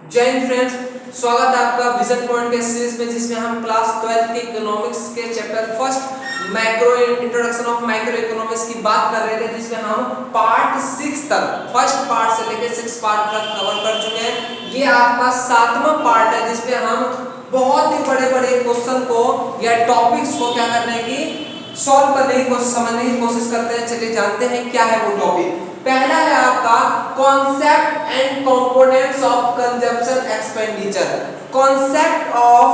जय हिंद फ्रेंड्स, स्वागत है आपका विजन पॉइंट के सीरीज में, जिसमें हम क्लास 12 के इकोनॉमिक्स के chapter first macro introduction of macro economics की बात कर रहे थे, जिसमें हम पार्ट 6 तक, फर्स्ट पार्ट से लेकर 6 पार्ट तक कवर कर चुके हैं। ये आपका 7वां पार्ट है, जिसमें हम बहुत ही बड़े-बड़े क्वेश्चन को या टॉपिक्स को क्या करने की सॉल्व करने की कोशिश, समझने की कोशिश करते हैं। चलिए जानते हैं क्या है वो टॉपिक। पहला है आपका concept and components of consumption expenditure. Concept of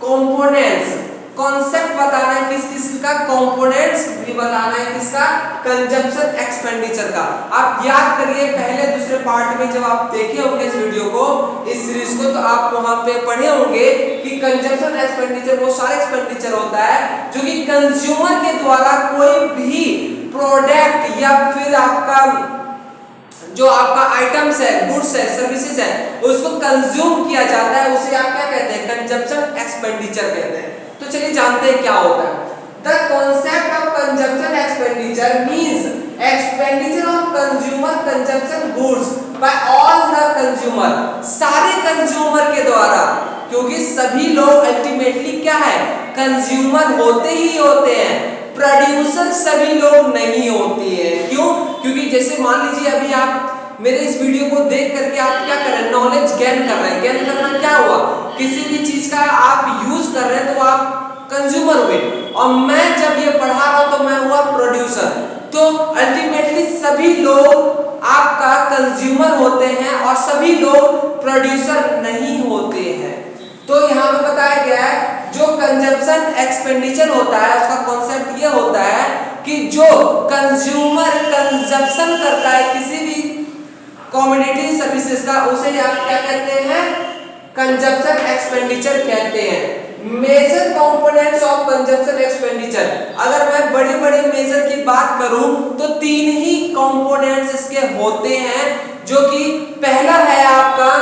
components, concept बताना है किस किस का, कंपोनेंट्स भी बताना है किसका, कंजप्शन एक्सपेंडिचर का। आप याद करिए पहले दूसरे पार्ट में जब आप देखे होंगे इस वीडियो को, इस सीरीज को, तो आप वहां पे पढ़े होंगे कि कंजप्शन एक्सपेंडिचर वो सारा एक्सपेंडिचर होता है जो कि कंज्यूमर के द्वारा कोई भी प्रोडक्ट या फिर आपका जो आपका आइटम्स है, गुड्स है, सर्विसेज है, उसको कंज्यूम किया जाता है, उसे आप क्या कहते हैं, कंजप्शन एक्सपेंडिचर कहते हैं। तो चलिए जानते हैं क्या होता है। The concept of consumption expenditure means expenditure of consumer consumption goods by all the consumer, सारे कंज्यूमर के द्वारा, क्योंकि सभी लोग अल्टीमेटली क्या है, कंज्यूमर होते ही होते हैं, प्रोड्यूसर सभी लोग नहीं होते हैं। क्यों? क्योंकि जैसे मान लीजिए अभी आप मेरे इस वीडियो को देख करके आप क्या कर रहे हैं, नॉलेज गेन कर रहे हैं। गेन करना क्या हुआ, किसी भी चीज का आप यूज कर रहे हैं तो आप कंज्यूमर हुए, और मैं जब ये पढ़ा रहा हूं तो मैं हुआ प्रोड्यूसर। तो अल्टीमेटली सभी लोग आपका कंज्यूमर होते हैं और सभी लोग प्रोड्यूसर नहीं होते हैं। तो यहाँ पे बताया गया है जो कंजप्शन एक्सपेंडिचर होता है उसका कॉन्सेप्ट ये होता है कि जो कंज्यूमर कंजप्शन करता है किसी भी कमोडिटी सर्विसेज का, उसे आप क्या कहते हैं, कंजप्शन एक्सपेंडिचर कहते हैं। Major components of consumption expenditure, अगर मैं बड़े बड़े मेजर की बात करूं तो 3 ही कंपोनेंट्स इसके होते हैं, जो कि पहला है आपका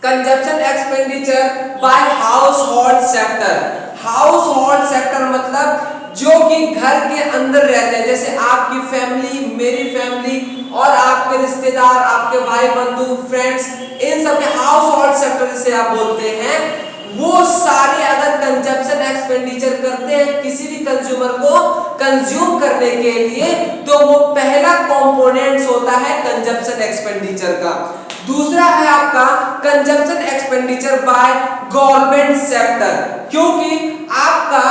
consumption expenditure by household sector. House hold sector मतलब जो कि घर के अंदर रहते हैं, जैसे आपकी फैमिली, मेरी फैमिली और आपके रिश्तेदार, आपके भाई बंधु, फ्रेंड्स, इन सब के हाउस होल्ड सेक्टर जिसे आप बोलते हैं, वो सारे अगर कंजप्शन एक्सपेंडिचर करते हैं किसी भी कंज्यूमर को कंज्यूम करने के लिए, तो वो पहला कंपोनेंट्स होता है कंजप्शन एक्सपेंडिचर का। दूसरा है आपका consumption expenditure by government sector, क्योंकि आपका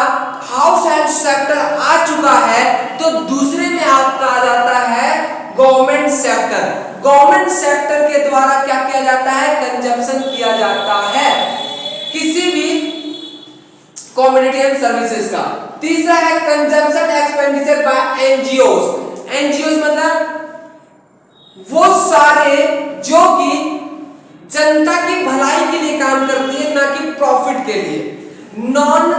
हाउस होल्ड सेक्टर आ चुका है तो दूसरे में आपका आ जाता है गवर्नमेंट सेक्टर। गवर्नमेंट सेक्टर के द्वारा क्या किया जाता है, कंजप्शन किया जाता है किसी भी कमोडिटी एंड सर्विसेज का। तीसरा है consumption expenditure by NGOs. NGOs मतलब वो सारे जो कि जनता की भलाई के लिए काम करती है, ना कि प्रॉफिट के लिए। नॉन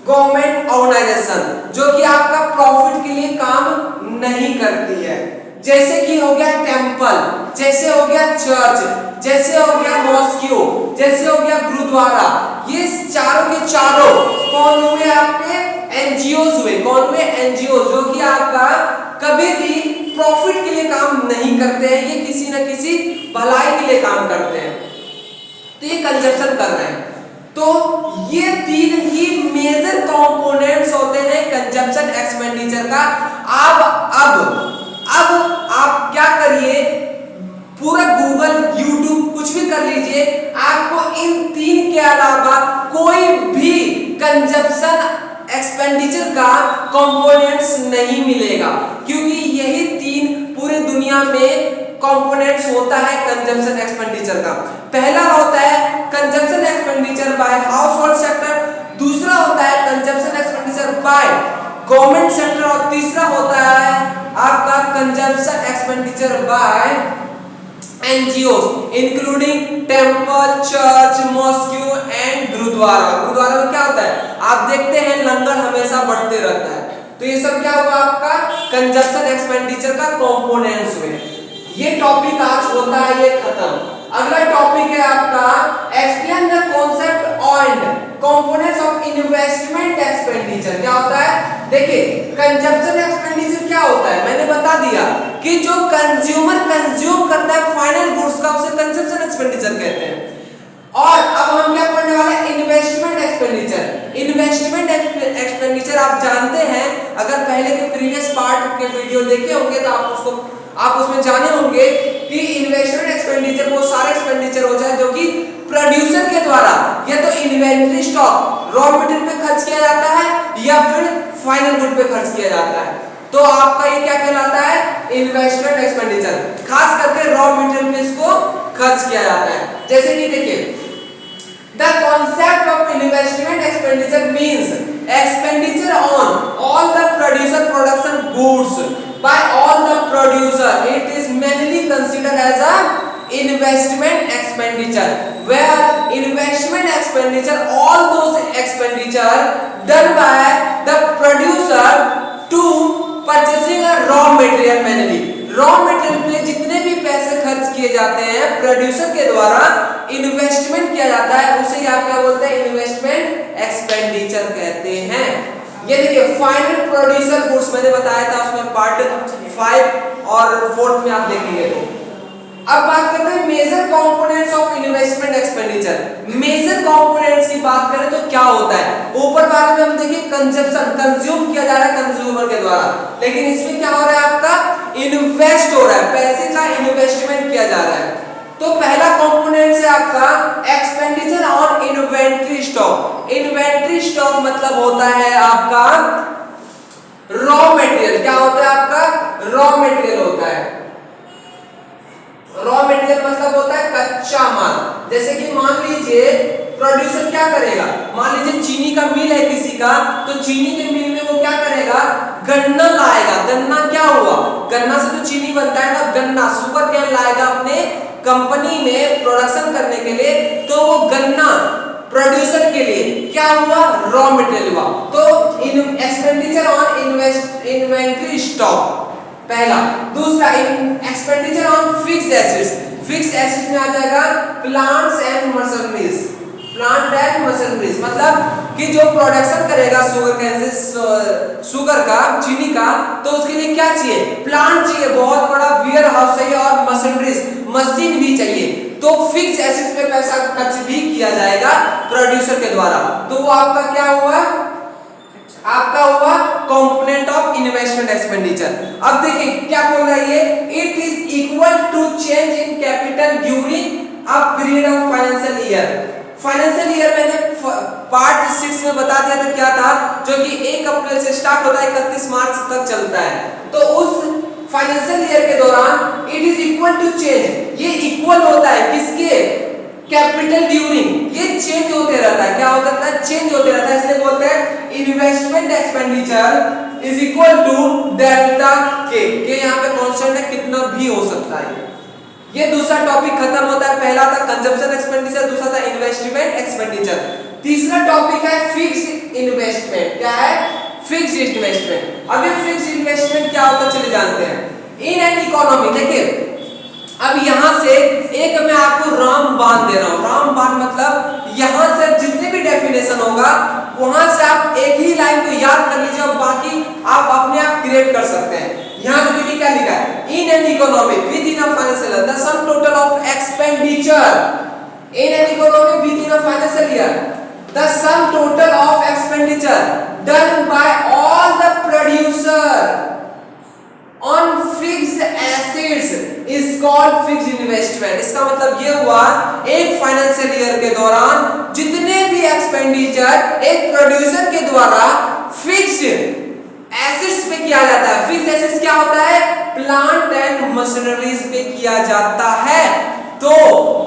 गवर्नमेंट ऑर्गेनाइजेशन जो कि आपका प्रॉफिट के लिए काम नहीं करती है, जैसे कि हो गया टेंपल, जैसे हो गया चर्च, जैसे हो गया मॉस्क्यू, जैसे हो गया गुरुद्वारा। ये चारों के चारों कौन हुए, आपके एनजीओस हुए। कौन हुए, एनजीओ, जो कि आपका कभी भी प्रॉफिट के लिए काम नहीं करते हैं, ये किसी न किसी भलाई के लिए काम करते हैं, तो ये कंजप्शन कर रहे हैं। तो ये 3 ही मेजर कंपोनेंट्स होते हैं कंजप्शन एक्सपेंडिचर का। अब आप क्या करिए, पूरा गूगल, यूट्यूब कुछ भी कर लीजिए, आपको इन 3 के अलावा कोई भी कंजप्शन एक्सपेंडिचर का कंपोनेंट्स नहीं मिलेगा, क्योंकि यही 3 पूरे दुनिया में कंपोनेंट्स होता है कंजप्शन एक्सपेंडिचर का। पहला होता है consumption expenditure by household sector, दूसरा होता है consumption expenditure by government sector, और तीसरा होता है आपका consumption expenditure by NGOs including temple, church, mosque and gurudwara. Gurudwara में क्या होता है, आप देखते हैं लंगर हमेशा बढ़ते रहता है, तो ये सब क्या हुआ, आपका कंजप्शन एक्सपेंडिचर का कंपोनेंट्स हुए। ये टॉपिक आज होता है ये खत्म। अगला टॉपिक है आपका explain the concept and components of investment expenditure. क्या होता है, देखिए कंजप्शन एक्सपेंडिचर क्या होता है, मैंने बता दिया कि जो कंज्यूमर कंज्यूम करता है फाइनल गुड्स का, उसे कंजप्शन एक्सपेंडिचर कहते हैं। के वीडियो देखे होंगे तो आप उसमें जाने होंगे कि इन्वेस्टमेंट एक्सपेंडिचर वो सारे एक्सपेंडिचर हो जाए जो कि प्रोड्यूसर के द्वारा या तो इन्वेंट्री स्टॉक रॉ मटेरियल पे खर्च किया जाता है या फिर फाइनल गुड पे खर्च किया जाता है। तो आपका ये क्या कहलाता है? Investment expenditure. खास करके रॉ मटेरियल पे इसको खर्च किया जाता है। जैसे कि देखिए The concept of investment expenditure means expenditure on all the producer production goods by all the producer. It is mainly considered as a investment expenditure. Where investment expenditure, all those expenditure done by the producer to purchasing a raw material mainly. Raw material पे जितने भी पैसे खर्च किए जाते हैं producer के द्वारा इन्वेस्टमेंट किया जाता है उसे आप क्या बोलते हैं? इन्वेस्टमेंट एक्सपेंडिचर कहते हैं। ये देखिए फाइनल प्रोड्यूसर गुड्स मैंने बताया था उसमें पार्ट 5 और 4 में आप देखेंगे। तो अब बात करते हैं major components of investment expenditure. Major components की बात करें तो क्या होता है? ऊपर वाले में हम देखिए कंजप्शन, कंज्यूम किया जा रहा है कंज्यूमर के द्वारा, लेकिन इसमें क्या हो रहा है? आपका इन्वेस्ट हो रहा है, पैसे का इन्वेस्टमेंट किया जा रहा है। तो पहला कंपोनेंट है आपका expenditure on inventory stock. Inventory stock मतलब होता है आपका रॉ मटेरियल। क्या होता है आपका? रॉ मटेरियल होता है। रॉ मटेरियल मतलब होता है कच्चा माल। जैसे कि मान लीजिए प्रोड्यूसर क्या करेगा? मान लीजिए चीनी का मिल है किसी का, तो चीनी के मिल में वो क्या करेगा? गन्ना लाएगा। गन्ना क्या हुआ? गन्ना से तो चीनी बनता है ना, गन्ना सुगर केन लाएगा अपने कंपनी में प्रोडक्शन करने के लिए। तो वो गन्ना प्रोड्यूसर के लिए क्या हुआ? रॉ मटेरियल हुआ। तो एक्सपेंडिचर ऑन इन्वेंट्री स्टॉक पहला। दूसरा expenditure on fixed assets. Fixed assets में आ जाएगा plants and machineries. Plant and machineries मतलब कि जो प्रोडक्शन करेगा शुगर कैन से शुगर का, चीनी का, तो उसके लिए क्या चाहिए? प्लांट चाहिए, बहुत बड़ा वेयर हाउस चाहिए और मशीनरीज, मशीन भी चाहिए। तो फिक्स्ड एसेट्स पे पैसा खर्च भी किया जाएगा प्रोड्यूसर के द्वारा। तो वो आपका क्या हुआ? आपका हुआ कंपोनेंट ऑफ इन्वेस्टमेंट एक्सपेंडिचर। अब देखिए क्या बोल रहा है ये? It is equal to change in capital during a period of financial year. Financial year मैंने पार्ट 6 में बता दिया था क्या था, जो कि 1 अप्रैल से स्टार्ट होता है 31 मार्च तक चलता है। तो उस फाइनेंशियल ईयर के दौरान it is equal to change, ये इक्वल होता है किसके? Capital during. ये चेंज होते रहता है। क्या होता है? चेंज होते रहता है, इसलिए बोलते हैं investment expenditure is equal to delta K. यहाँ पे कांस्टेंट है, कितना भी हो सकता है। ये दूसरा टॉपिक खत्म होता है। पहला था कंजप्शन एक्सपेंडिचर, दूसरा था इन्वेस्टमेंट एक्सपेंडिचर। तीसरा टॉपिक है फिक्स्ड इन्वेस्टमेंट। क्या है? Fixed investment. अब ये फिक्स्ड इन्वेस्टमेंट क्या होता है चले जानते हैं। इन एन इकोनॉमी देखिए, अब यहां से एक मैं आपको रामबाण दे रहा हूं। रामबाण मतलब यहां से जितने भी डेफिनेशन होगा वहां से आप एक ही लाइन को याद कर लीजिए और बाकी आप अपने आप क्रिएट कर सकते हैं। यहां पे देखिए क्या लिखा है? In an economy with in a financial the sum total of expenditure in an economy with in a financial year the sum total of expenditure done by all the producer on fixed assets is called fixed investment। इसका मतलब ये हुआ एक financial year के दौरान जितने भी expenditure एक प्रोड्यूसर के द्वारा फिक्स्ड एसेट्स पे किया जाता है। फिक्स्ड एसेट्स क्या होता है? प्लांट एंड मशीनरीज पे किया जाता है। तो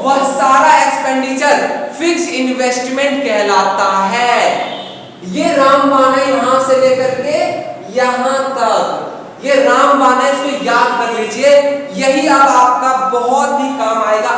वह सारा एक्सपेंडिचर फिक्स्ड इन्वेस्टमेंट कहलाता है। ये रामबाण है यहां से लेकर के यहां तक। ये रामबाण है, इसको याद कर लीजिए। यही अब आपका बहुत ही काम आएगा